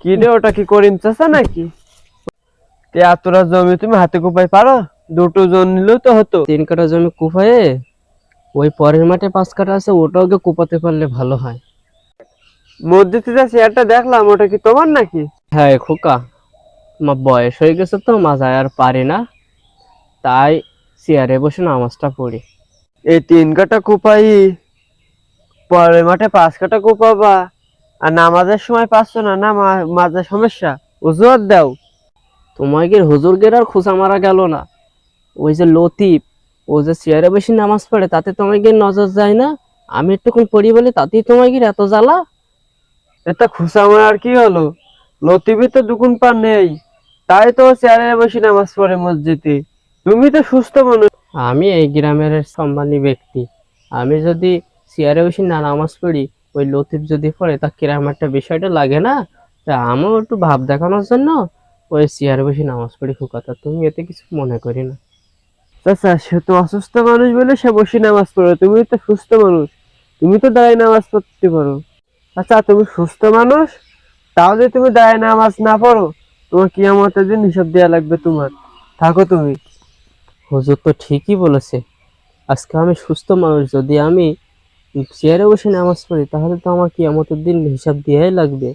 কি রে, ওটা কি করিম চাষা নাকি? তে এতটা জমি তুমি হাতে কোপাই পারো? দুটো জন নিলেও তো হতো। 3 কাঠা জমি কুপায়ে ওই পরের মাঠে 5 কাঠা আছে, ওটাও গিয়ে কুপাতে পারলে ভালো হয়। মসজিদে যে চেয়ারটা দেখলাম, ওটা কি তোমার নাকি? হ্যাঁ খোকা, আমার বয়স হয়ে গেছে তো মাজায় আর পারি না, তাই চেয়ারে বসে নামাজটা পড়ি। এই 3 কাঠা কোপাই পরের মাঠে 5 কাঠা কোপাবা, আর নামাজের সময় পাচ্ছ না? না মাঝে সমস্যা, অজুহাত দাও। তোমাকে হুজুরগের আর খোঁচা মারা গেল না। ওই যে লতিফ, ও যে চেয়ারে বসে নামাজ পড়ে, তাতে তোমাকে নজর যায় না? আমি একটুক্ষণ পড়ি বলে তাতেই তোমাকে এত জ্বালা? এটা খুশামার আর কি হলো? লতিফে তো দুকুন পার নেই, তাই তো চেয়ারে বসে নামাজ পড়ে মসজিদে। তুমি তো সুস্থ মানুষ। আমি এই গ্রামের সম্মানী ব্যক্তি, আমি যদি চেয়ারে বসে না নামাজ পড়ি, ওই লতিফ যদি পড়ে, তা কিরম একটা বিষয়টা লাগে না? তা আমিও একটু ভাব দেখানোর জন্য ওই চেয়ারে বসে নামাজ পড়ি কথা, তুমি এতে কিছু মনে করি না। চাচা, সে তো অসুস্থ মানুষ বলে সে বসে নামাজ পড়ে, তুমি তো সুস্থ মানুষ, তুমি তো দাঁড়িয়ে নামাজ পড়তে পারো। আচ্ছা, তুমি সুস্থ মানুষ, তাহলে তুমি দাঁড়িয়ে নামাজ না পড়ো, তোমার কিয়ামতের দিন হিসাব দেওয়া লাগবে তোমার। থাকো তুমি। হুজুর তো ঠিকই বলেছে। আজকে আমি সুস্থ মানুষ, যদি আমি চেয়ারে বসে নামাজ পড়ি, তাহলে তো আমার কিয়ামতের দিন হিসাব দেওয়াই লাগবে।